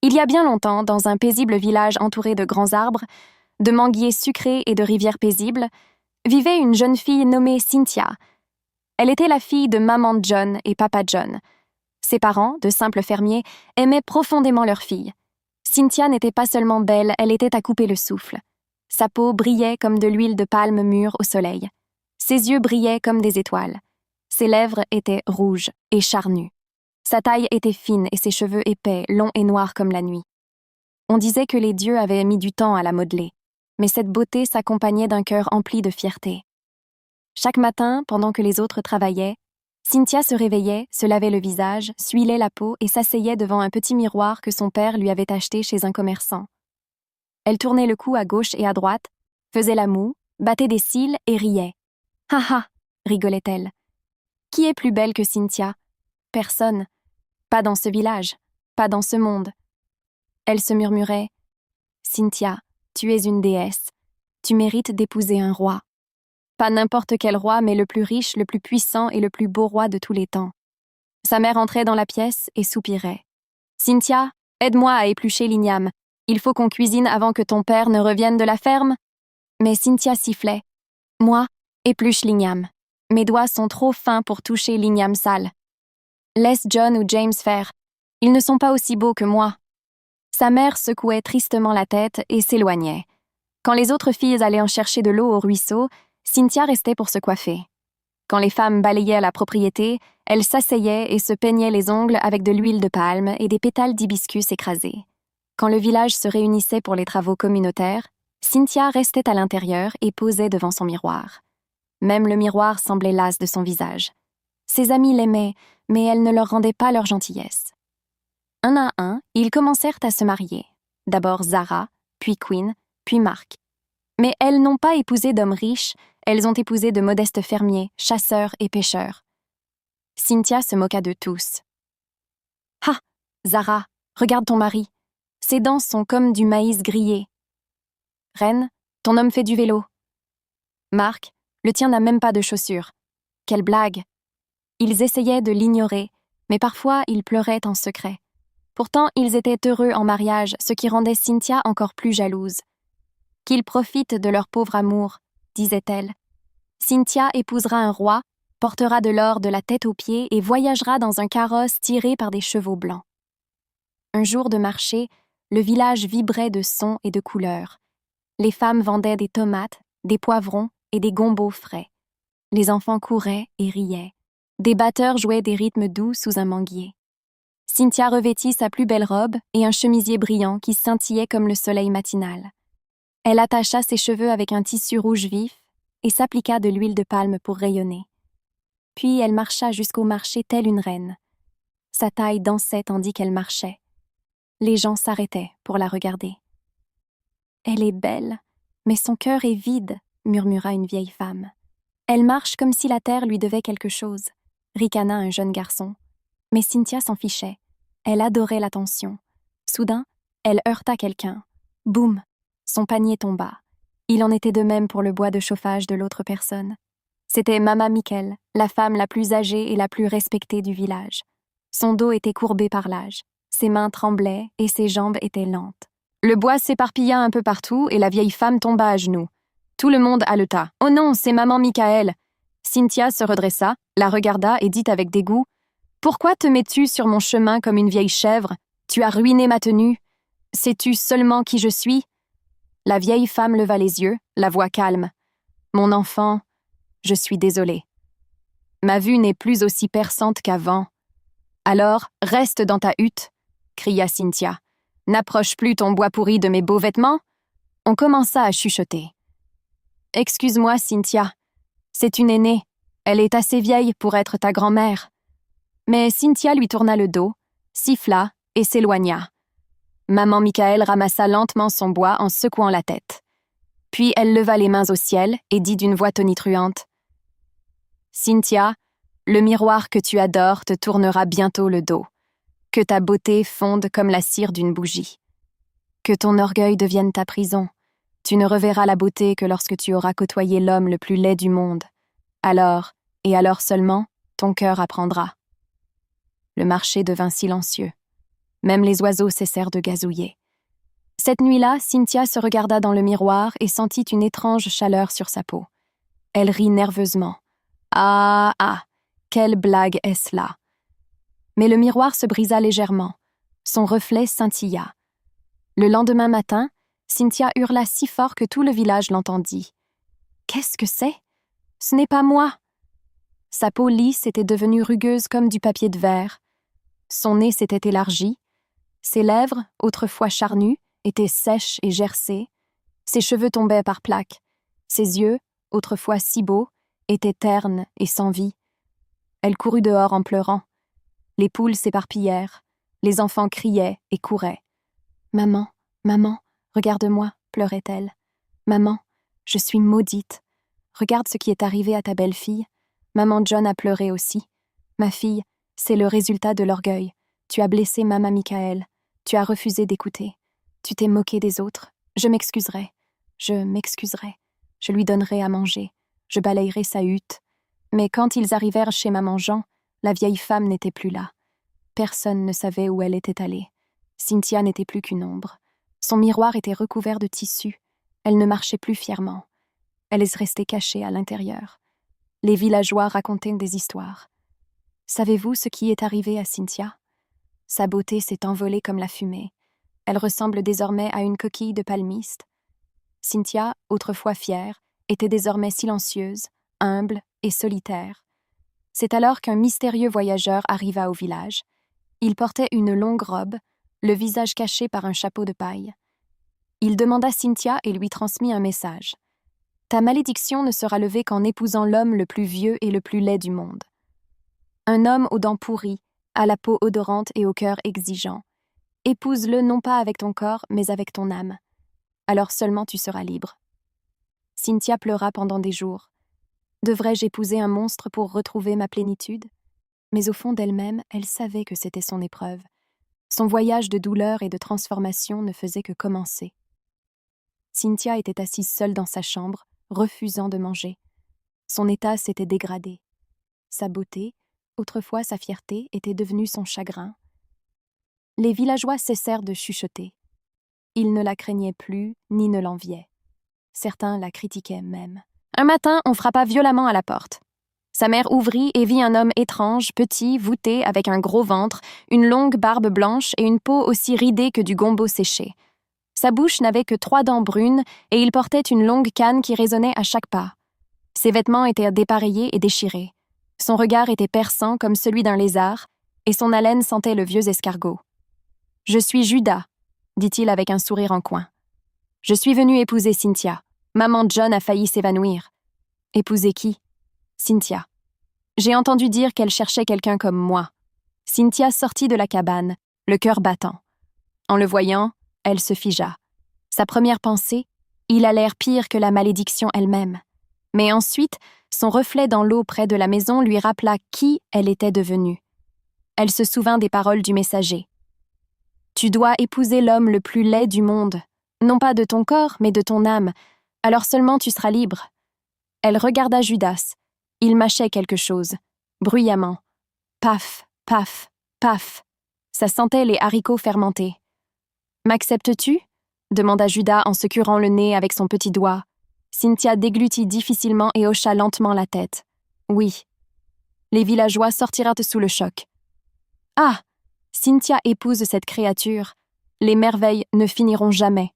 Il y a bien longtemps, dans un paisible village entouré de grands arbres, de manguiers sucrés et de rivières paisibles, vivait une jeune fille nommée Cynthia. Elle était la fille de maman John et papa John. Ses parents, de simples fermiers, aimaient profondément leur fille. Cynthia n'était pas seulement belle, elle était à couper le souffle. Sa peau brillait comme de l'huile de palme mûre au soleil. Ses yeux brillaient comme des étoiles. Ses lèvres étaient rouges et charnues. Sa taille était fine et ses cheveux épais, longs et noirs comme la nuit. On disait que les dieux avaient mis du temps à la modeler, mais cette beauté s'accompagnait d'un cœur empli de fierté. Chaque matin, pendant que les autres travaillaient, Cynthia se réveillait, se lavait le visage, s'huilait la peau et s'asseyait devant un petit miroir que son père lui avait acheté chez un commerçant. Elle tournait le cou à gauche et à droite, faisait la moue, battait des cils et riait. « Ha ha !» rigolait-elle. « Qui est plus belle que Cynthia ? Personne. Pas dans ce village, pas dans ce monde. » Elle se murmurait « Cynthia, tu es une déesse. Tu mérites d'épouser un roi. Pas n'importe quel roi, mais le plus riche, le plus puissant et le plus beau roi de tous les temps. » Sa mère entrait dans la pièce et soupirait. « Cynthia, aide-moi à éplucher l'igname. Il faut qu'on cuisine avant que ton père ne revienne de la ferme. » Mais Cynthia sifflait. « Moi, épluche l'igname. Mes doigts sont trop fins pour toucher l'igname sale. Laisse John ou James faire. Ils ne sont pas aussi beaux que moi. » Sa mère secouait tristement la tête et s'éloignait. Quand les autres filles allaient en chercher de l'eau au ruisseau, Cynthia restait pour se coiffer. Quand les femmes balayaient à la propriété, elle s'asseyait et se peignait les ongles avec de l'huile de palme et des pétales d'hibiscus écrasés. Quand le village se réunissait pour les travaux communautaires, Cynthia restait à l'intérieur et posait devant son miroir. Même le miroir semblait las de son visage. Ses amis l'aimaient, mais elle ne leur rendait pas leur gentillesse. Un à un, ils commencèrent à se marier. D'abord Zara, puis Quinn, puis Mark. Mais elles n'ont pas épousé d'hommes riches, elles ont épousé de modestes fermiers, chasseurs et pêcheurs. Cynthia se moqua de tous. « Ah, Zara, regarde ton mari. Ses dents sont comme du maïs grillé. Reine, ton homme fait du vélo. Mark, le tien n'a même pas de chaussures. Quelle blague !» Ils essayaient de l'ignorer, mais parfois ils pleuraient en secret. Pourtant, ils étaient heureux en mariage, ce qui rendait Cynthia encore plus jalouse. « Qu'ils profitent de leur pauvre amour, » disait-elle. « Cynthia épousera un roi, portera de l'or de la tête aux pieds et voyagera dans un carrosse tiré par des chevaux blancs. » Un jour de marché, le village vibrait de sons et de couleurs. Les femmes vendaient des tomates, des poivrons et des gombots frais. Les enfants couraient et riaient. Des batteurs jouaient des rythmes doux sous un manguier. Cynthia revêtit sa plus belle robe et un chemisier brillant qui scintillait comme le soleil matinal. Elle attacha ses cheveux avec un tissu rouge vif et s'appliqua de l'huile de palme pour rayonner. Puis elle marcha jusqu'au marché telle une reine. Sa taille dansait tandis qu'elle marchait. Les gens s'arrêtaient pour la regarder. « Elle est belle, mais son cœur est vide, » murmura une vieille femme. « Elle marche comme si la terre lui devait quelque chose, » ricana un jeune garçon. Mais Cynthia s'en fichait. Elle adorait l'attention. Soudain, elle heurta quelqu'un. Boum! Son panier tomba. Il en était de même pour le bois de chauffage de l'autre personne. C'était Mama Mikel, la femme la plus âgée et la plus respectée du village. Son dos était courbé par l'âge. Ses mains tremblaient et ses jambes étaient lentes. Le bois s'éparpilla un peu partout et la vieille femme tomba à genoux. Tout le monde haleta. « Oh non, c'est maman Michael !» Cynthia se redressa, la regarda et dit avec dégoût « Pourquoi te mets-tu sur mon chemin comme une vieille chèvre ? Tu as ruiné ma tenue. Sais-tu seulement qui je suis ?» La vieille femme leva les yeux, la voix calme. « Mon enfant, je suis désolée. Ma vue n'est plus aussi perçante qu'avant. Alors, reste dans ta hutte, » cria Cynthia. « N'approche plus ton bois pourri de mes beaux vêtements. » On commença à chuchoter. « Excuse-moi, Cynthia. C'est une aînée. Elle est assez vieille pour être ta grand-mère. » Mais Cynthia lui tourna le dos, siffla et s'éloigna. Maman Michael ramassa lentement son bois en secouant la tête. Puis elle leva les mains au ciel et dit d'une voix tonitruante « Cynthia, le miroir que tu adores te tournera bientôt le dos. Que ta beauté fonde comme la cire d'une bougie. Que ton orgueil devienne ta prison. Tu ne reverras la beauté que lorsque tu auras côtoyé l'homme le plus laid du monde. Alors, et alors seulement, ton cœur apprendra. » Le marché devint silencieux. Même les oiseaux cessèrent de gazouiller. Cette nuit-là, Cynthia se regarda dans le miroir et sentit une étrange chaleur sur sa peau. Elle rit nerveusement. Ah, ah, quelle blague est-ce là? Mais le miroir se brisa légèrement. Son reflet scintilla. Le lendemain matin, Cynthia hurla si fort que tout le village l'entendit. « Qu'est-ce que c'est? Ce n'est pas moi !» Sa peau lisse était devenue rugueuse comme du papier de verre. Son nez s'était élargi. Ses lèvres, autrefois charnues, étaient sèches et gercées. Ses cheveux tombaient par plaques. Ses yeux, autrefois si beaux, étaient ternes et sans vie. Elle courut dehors en pleurant. Les poules s'éparpillèrent. Les enfants criaient et couraient. « Maman, maman, regarde-moi » pleurait-elle. « Maman, je suis maudite. Regarde ce qui est arrivé à ta belle-fille. Maman John a pleuré aussi. Ma fille, c'est le résultat de l'orgueil. Tu as blessé Maman Michael. Tu as refusé d'écouter. Tu t'es moqué des autres. Je m'excuserai. Je m'excuserai. Je lui donnerai à manger. Je balayerai sa hutte. » Mais quand ils arrivèrent chez Maman Jean, la vieille femme n'était plus là. Personne ne savait où elle était allée. Cynthia n'était plus qu'une ombre. Son miroir était recouvert de tissu. Elle ne marchait plus fièrement. Elle restait cachée à l'intérieur. Les villageois racontaient des histoires. Savez-vous ce qui est arrivé à Cynthia? Sa beauté s'est envolée comme la fumée. Elle ressemble désormais à une coquille de palmiste. Cynthia, autrefois fière, était désormais silencieuse, humble et solitaire. C'est alors qu'un mystérieux voyageur arriva au village. Il portait une longue robe, le visage caché par un chapeau de paille. Il demanda Cynthia et lui transmit un message. « Ta malédiction ne sera levée qu'en épousant l'homme le plus vieux et le plus laid du monde. Un homme aux dents pourries, à la peau odorante et au cœur exigeant. Épouse-le non pas avec ton corps, mais avec ton âme. Alors seulement tu seras libre. » Cynthia pleura pendant des jours. Devrais-je épouser un monstre pour retrouver ma plénitude? Mais au fond d'elle-même, elle savait que c'était son épreuve. Son voyage de douleur et de transformation ne faisait que commencer. Cynthia était assise seule dans sa chambre, refusant de manger. Son état s'était dégradé. Sa beauté, autrefois sa fierté, était devenue son chagrin. Les villageois cessèrent de chuchoter. Ils ne la craignaient plus, ni ne l'enviaient. Certains la critiquaient même. Un matin, on frappa violemment à la porte. Sa mère ouvrit et vit un homme étrange, petit, voûté, avec un gros ventre, une longue barbe blanche et une peau aussi ridée que du gombo séché. Sa bouche n'avait que 3 dents brunes et il portait une longue canne qui résonnait à chaque pas. Ses vêtements étaient dépareillés et déchirés. Son regard était perçant comme celui d'un lézard et son haleine sentait le vieux escargot. « Je suis Judas », dit-il avec un sourire en coin. « Je suis venu épouser Cynthia. Maman John a failli s'évanouir. » « Épouser qui ? » « Cynthia. J'ai entendu dire qu'elle cherchait quelqu'un comme moi. » Cynthia sortit de la cabane, le cœur battant. En le voyant, elle se figea. Sa première pensée, il a l'air pire que la malédiction elle-même. Mais ensuite, son reflet dans l'eau près de la maison lui rappela qui elle était devenue. Elle se souvint des paroles du messager. « Tu dois épouser l'homme le plus laid du monde, non pas de ton corps, mais de ton âme. Alors seulement tu seras libre. » Elle regarda Judas. Il mâchait quelque chose, bruyamment. Paf, paf, paf. Ça sentait les haricots fermentés. « M'acceptes-tu » demanda Judas en se curant le nez avec son petit doigt. Cynthia déglutit difficilement et hocha lentement la tête. « Oui. » Les villageois sortirent sous le choc. « Ah ! Cynthia épouse cette créature. Les merveilles ne finiront jamais.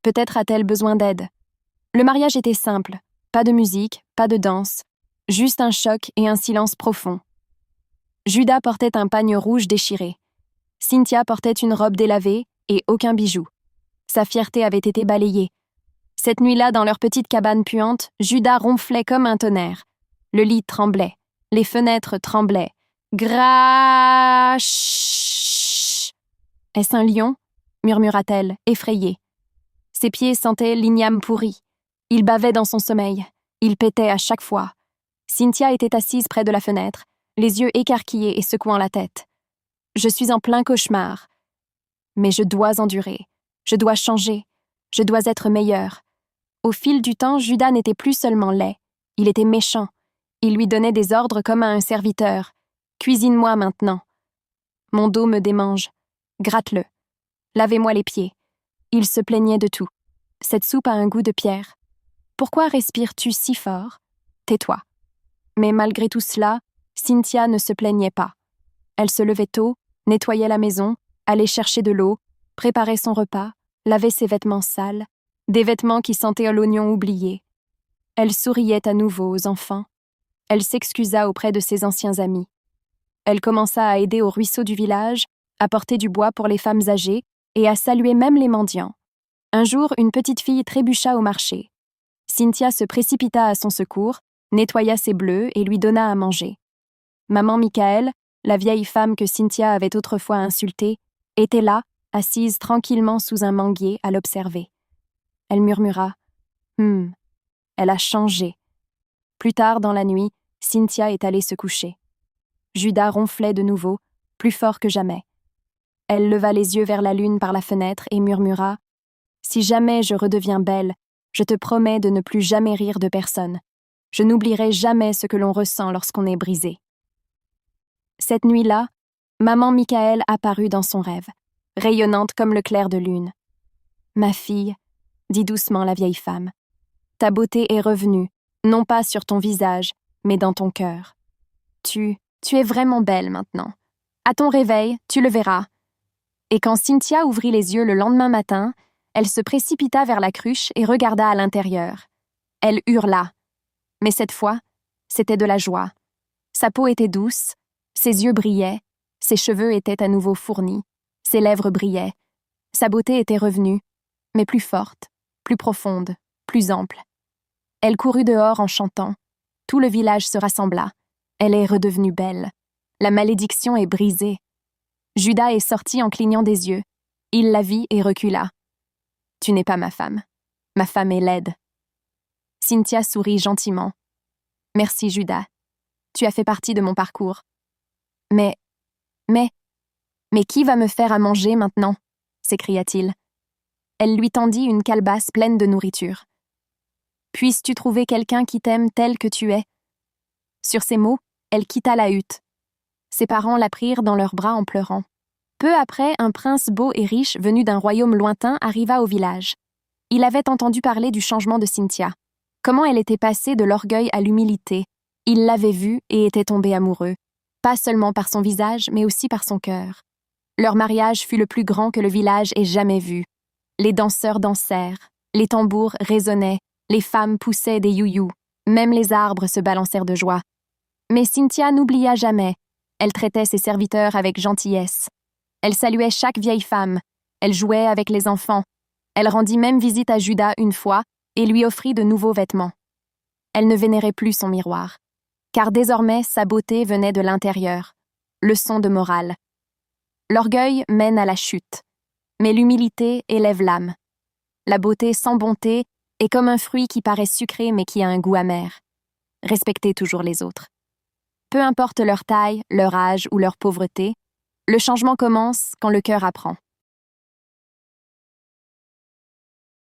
Peut-être a-t-elle besoin d'aide. » Le mariage était simple. Pas de musique, pas de danse. Juste un choc et un silence profond. Judas portait un pagne rouge déchiré. Cynthia portait une robe délavée et aucun bijou. Sa fierté avait été balayée. Cette nuit-là, dans leur petite cabane puante, Judas ronflait comme un tonnerre. Le lit tremblait. Les fenêtres tremblaient. Graaaaaach. « Est-ce un lion ?» murmura-t-elle, effrayée. Ses pieds sentaient l'igname pourri. Il bavait dans son sommeil. Il pétait à chaque fois. Cynthia était assise près de la fenêtre, les yeux écarquillés et secouant la tête. « Je suis en plein cauchemar. Mais je dois endurer. Je dois changer. Je dois être meilleure. » Au fil du temps, Judas n'était plus seulement laid. Il était méchant. Il lui donnait des ordres comme à un serviteur. « Cuisine-moi maintenant. » Mon dos me démange. Gratte-le. Lavez-moi les pieds. Il se plaignait de tout. Cette soupe a un goût de pierre. Pourquoi respires-tu si fort? Tais-toi. Mais malgré tout cela, Cynthia ne se plaignait pas. Elle se levait tôt, nettoyait la maison, allait chercher de l'eau, préparait son repas, lavait ses vêtements sales, des vêtements qui sentaient l'oignon oublié. Elle souriait à nouveau aux enfants. Elle s'excusa auprès de ses anciens amis. Elle commença à aider au ruisseau du village, à porter du bois pour les femmes âgées et à saluer même les mendiants. Un jour, une petite fille trébucha au marché. Cynthia se précipita à son secours, nettoya ses bleus et lui donna à manger. Maman Michael, la vieille femme que Cynthia avait autrefois insultée, était là, assise tranquillement sous un manguier à l'observer. Elle murmura « elle a changé ». Plus tard dans la nuit, Cynthia est allée se coucher. Judas ronflait de nouveau, plus fort que jamais. Elle leva les yeux vers la lune par la fenêtre et murmura « Si jamais je redeviens belle, je te promets de ne plus jamais rire de personne. Je n'oublierai jamais ce que l'on ressent lorsqu'on est brisé. » Cette nuit-là, maman Michael apparut dans son rêve, rayonnante comme le clair de lune. « Ma fille, » dit doucement la vieille femme, « ta beauté est revenue, non pas sur ton visage, mais dans ton cœur. Tu es vraiment belle maintenant. À ton réveil, tu le verras. » Et quand Cynthia ouvrit les yeux le lendemain matin, elle se précipita vers la cruche et regarda à l'intérieur. Elle hurla. Mais cette fois, c'était de la joie. Sa peau était douce, ses yeux brillaient, ses cheveux étaient à nouveau fournis, ses lèvres brillaient. Sa beauté était revenue, mais plus forte, plus profonde, plus ample. Elle courut dehors en chantant. Tout le village se rassembla. Elle est redevenue belle. La malédiction est brisée. Judas est sorti en clignant des yeux. Il la vit et recula. « Tu n'es pas ma femme. Ma femme est laide. » Cynthia sourit gentiment. « Merci, Judas. Tu as fait partie de mon parcours. Mais qui va me faire à manger maintenant ?» s'écria-t-il. Elle lui tendit une calebasse pleine de nourriture. « Puisses-tu trouver quelqu'un qui t'aime tel que tu es ?» Sur ces mots, elle quitta la hutte. Ses parents la prirent dans leurs bras en pleurant. Peu après, un prince beau et riche venu d'un royaume lointain arriva au village. Il avait entendu parler du changement de Cynthia. Comment elle était passée de l'orgueil à l'humilité. Il l'avait vue et était tombé amoureux, pas seulement par son visage, mais aussi par son cœur. Leur mariage fut le plus grand que le village ait jamais vu. Les danseurs dansèrent, les tambours résonnaient, les femmes poussaient des you-you, même les arbres se balancèrent de joie. Mais Cynthia n'oublia jamais. Elle traitait ses serviteurs avec gentillesse. Elle saluait chaque vieille femme. Elle jouait avec les enfants. Elle rendit même visite à Judas une fois et lui offrit de nouveaux vêtements. Elle ne vénérait plus son miroir, car désormais sa beauté venait de l'intérieur. Leçon de morale. L'orgueil mène à la chute, mais l'humilité élève l'âme. La beauté sans bonté est comme un fruit qui paraît sucré mais qui a un goût amer. Respectez toujours les autres. Peu importe leur taille, leur âge ou leur pauvreté, le changement commence quand le cœur apprend.